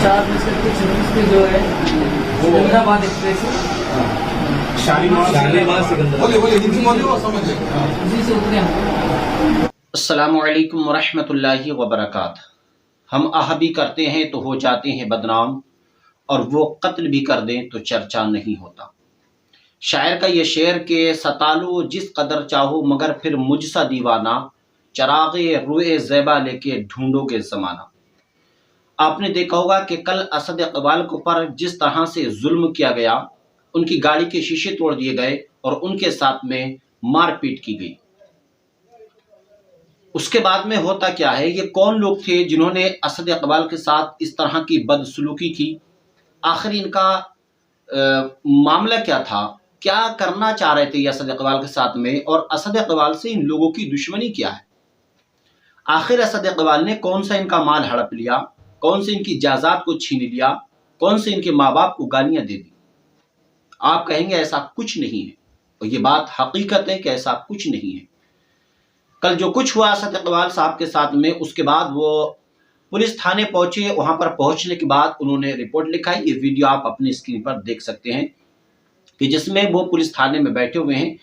4:26 पे जो है सिकंदराबाद एक्सप्रेस उसी से उतरे हम। अस्सलामु अलैकुम वरहमतुल्लाहि वबरकातुहू। हम आह भी करते हैं तो हो जाते हैं बदनाम, और वो कत्ल भी कर दें तो चर्चा नहीं होता। शायर का ये शेर के सतालो जिस कदर चाहो मगर फिर मुझसा दीवाना, चरागे रुए ज़ेबा लेके ढूंढोगे ज़माना। आपने देखा होगा कि कल असद इकबाल के ऊपर जिस तरह से जुल्म किया गया, उनकी गाड़ी के शीशे तोड़ दिए गए और उनके साथ में मारपीट की गई। उसके बाद में होता क्या है, ये कौन लोग थे जिन्होंने असद इकबाल के साथ इस तरह की बदसलूकी की? आखिर इनका मामला क्या था? क्या करना चाह रहे थे ये असद इकबाल के साथ में, और असद इकबाल से इन लोगों की दुश्मनी क्या है? आखिर असद इकबाल ने कौन सा इनका माल हड़प लिया, कौन से इनकी जायदाद को छीन लिया, कौन से इनके माँ बाप को गालियां दे दी? आप कहेंगे ऐसा कुछ नहीं है, और ये बात हकीकत है कि ऐसा कुछ नहीं है। कल जो कुछ हुआ असद इकबाल साहब के साथ में, उसके बाद वो पुलिस थाने पहुंचे। वहां पर पहुंचने के बाद उन्होंने रिपोर्ट लिखा है। ये वीडियो आप अपनी स्क्रीन पर देख सकते हैं कि जिसमें वो पुलिस थाने में बैठे हुए हैं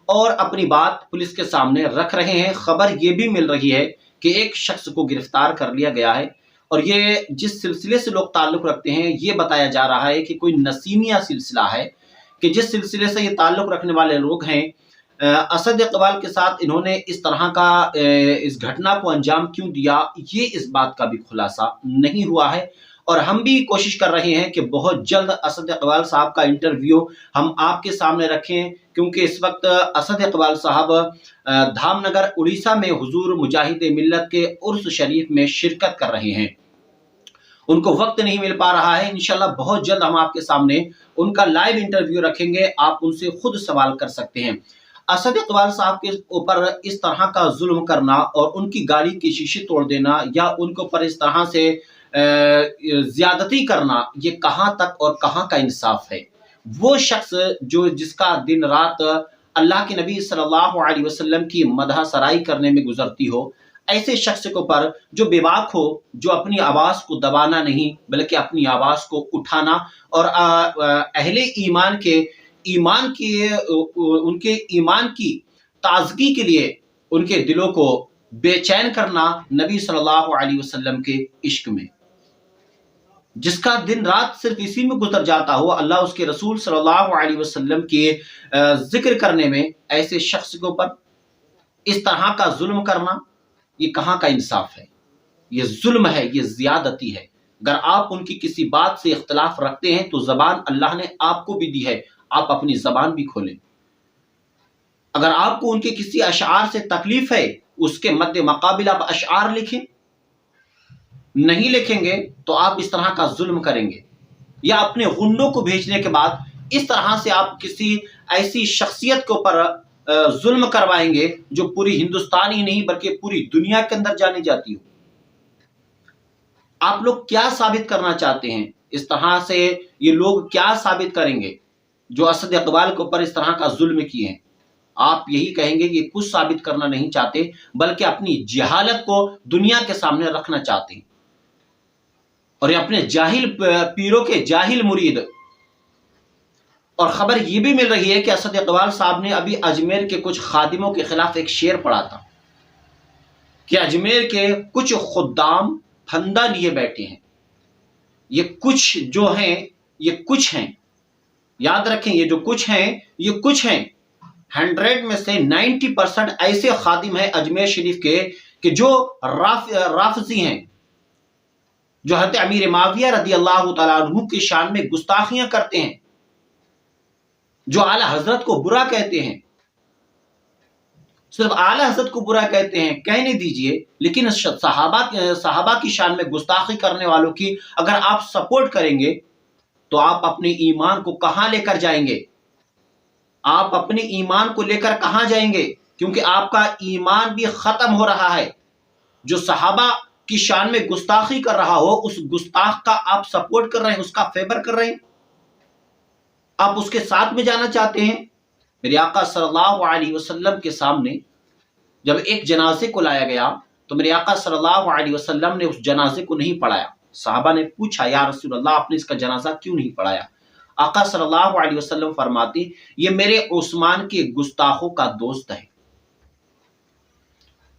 और अपनी बात पुलिस के सामने रख रहे हैं। खबर ये भी मिल रही है कि एक शख्स को गिरफ्तार कर लिया गया है, और ये जिस सिलसिले से लोग ताल्लुक रखते हैं, ये बताया जा रहा है कि कोई नसीमिया सिलसिला है, कि जिस सिलसिले से ये ताल्लुक रखने वाले लोग हैं, असद इकबाल के साथ इन्होंने इस तरह का इस घटना को अंजाम क्यों दिया, ये इस बात का भी खुलासा नहीं हुआ है। और हम भी कोशिश कर रहे हैं कि बहुत जल्द असद इकबाल साहब का इंटरव्यू हम आपके सामने रखें, क्योंकि इस वक्त असद इकबाल साहब धामनगर उड़ीसा में हुजूर मुजाहिद मिल्लत के उर्स शरीफ में शिरकत कर रहे हैं। उनको वक्त नहीं मिल पा रहा है। इंशाल्लाह बहुत जल्द हम आपके सामने उनका लाइव इंटरव्यू रखेंगे, आप उनसे खुद सवाल कर सकते हैं। असद इकबाल साहब के ऊपर इस तरह का जुल्म करना और उनकी गाड़ी के शीशे तोड़ देना, या उनके ऊपर इस तरह से ज्यादती करना, ये कहां तक और कहां का इंसाफ है? वो शख्स जो जिसका दिन रात अल्लाह के नबी सल्लल्लाहु अलैहि वसल्लम की मदह सराई करने में गुजरती हो, ऐसे शख्स के ऊपर जो बेबाक हो, जो अपनी आवाज को दबाना नहीं बल्कि अपनी आवाज को उठाना, और अहले उनके ईमान की ताजगी के लिए उनके दिलों को बेचैन करना, नबी सल्लल्लाहु अलैहि वसल्लम के इश्क में, जिसका दिन रात सिर्फ इसी में गुजर जाता हो, अल्लाह उसके रसूल सल्लल्लाहु अलैहि वसल्लम के जिक्र करने में, ऐसे शख्स के ऊपर इस तरह का जुल्म करना, ये कहाँ का इंसाफ है? ये जुल्म है, ये ज्यादती है। अगर आप उनकी किसी बात से इख्तलाफ रखते हैं तो जबान अल्लाह ने आपको भी दी है, आप अपनी जबान भी खोलें। अगर आपको उनके किसी अशआर से तकलीफ है, उसके मद्दे मकाबिल आप अशआर लिखें। नहीं लिखेंगे तो आप इस तरह का जुल्म करेंगे, या अपने गुंडों को भेजने के बाद इस तरह से आप किसी ऐसी शख्सियत के ऊपर जुल्म करवाएंगे जो पूरी हिंदुस्तान ही नहीं बल्कि पूरी दुनिया के अंदर जानी जाती हो। आप लोग क्या साबित करना चाहते हैं? इस तरह से ये लोग क्या साबित करेंगे जो असद इकबाल के ऊपर इस तरह का जुल्म किए हैं? आप यही कहेंगे कि कुछ साबित करना नहीं चाहते बल्कि अपनी जहालत को दुनिया के सामने रखना चाहते हैं, और ये अपने जाहिल पीरों के जाहिल मुरीद। और खबर ये भी मिल रही है कि असद इकबाल साहब ने अभी अजमेर के कुछ खादिमों के खिलाफ एक शेर पढ़ा था कि अजमेर के कुछ खुद्दाम फंदा लिए बैठे हैं। ये कुछ जो हैं, ये कुछ हैं, याद रखें, ये जो कुछ हैं ये कुछ हैं। 100 में से 90% ऐसे खादिम हैं अजमेर शरीफ के कि जो राफजी हैं, जो हज़रत अमीर माविया रदी अल्लाह तआला अन्हु की शान में गुस्ताखियां करते हैं, जो आला हजरत को बुरा कहते हैं। सिर्फ आला हजरत को बुरा कहते हैं, कहने दीजिए, लेकिन सहाबा की शान में गुस्ताखी करने वालों की अगर आप सपोर्ट करेंगे तो आप अपने ईमान को कहां लेकर जाएंगे? आप अपने ईमान को लेकर कहां जाएंगे? क्योंकि आपका ईमान भी खत्म हो रहा है। जो सहाबा की शान में गुस्ताखी कर रहा हो, उस गुस्ताख का आप सपोर्ट कर रहे हैं, उसका फेवर कर रहे हैं, आप उसके साथ में जाना चाहते हैं। मेरे आका सल्लल्लाहु अलैहि वसल्लम के सामने जब एक जनाजे को लाया गया तो मेरे आका सल्लल्लाहु अलैहि वसल्लम ने उस जनाजे को नहीं पढ़ाया, सहाबा ने पूछा, या रसूल अल्लाह, आपने इसका जनाजा क्यों नहीं पढ़ाया? आका सल्लल्लाहु अलैहि वसल्लम फरमाती, ये मेरे उस्मान के गुस्ताखों का दोस्त है,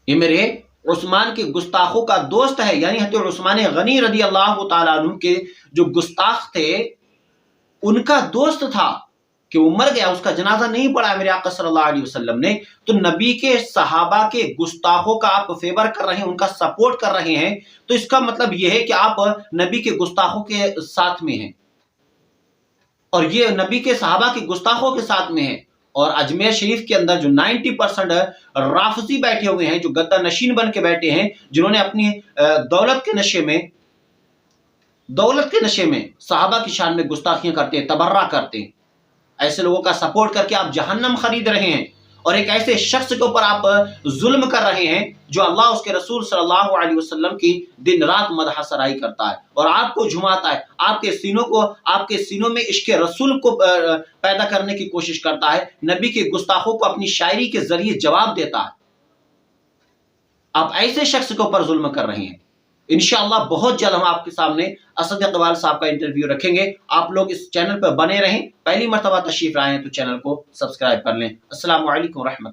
ये मेरे उस्मान के गुस्ताखों का दोस्त है। यानी हज़रत उस्मान गनी रदी अल्लाह तआला अन्हु के जो गुस्ताख थे उनका दोस्त था कि वो मर गया, उसका जनाजा नहीं पढ़ा मेरे आका सल्लल्लाहु अलैहि वसल्लम ने। तो नबी के सहाबा के गुस्ताखों का आप फेवर कर रहे हैं, उनका सपोर्ट कर रहे हैं, तो इसका मतलब यह है कि आप नबी के गुस्ताखों के साथ में हैं, और ये नबी के सहाबा के गुस्ताखों के साथ में है। और अजमेर शरीफ के अंदर जो 90% राफजी बैठे हुए हैं, जो गद्दा नशीन बन के बैठे हैं, जिन्होंने अपनी दौलत के नशे में सहाबा की शान में गुस्ताखियां करते हैं, तबर्रा करते हैं, ऐसे लोगों का सपोर्ट करके आप जहन्नम खरीद रहे हैं, और एक ऐसे शख्स के ऊपर आप जुल्म कर रहे हैं जो अल्लाह उसके रसूल सल्लल्लाहु अलैहि वसल्लम की दिन रात मदह सराई करता है और आपको झुमाता है, आपके सीनों में इश्क रसूल को पैदा करने की कोशिश करता है, नबी के गुस्ताखों को अपनी शायरी के जरिए जवाब देता है। आप ऐसे शख्स के ऊपर जुल्म कर रहे हैं। इंशाअल्लाह बहुत जल्द हम आपके सामने असद इकबाल साहब का इंटरव्यू रखेंगे। आप लोग इस चैनल पर बने रहें। पहली मर्तबा तशरीफ लाए हैं तो चैनल को सब्सक्राइब कर लें। अस्सलामु अलैकुम रहमतुल्लाह।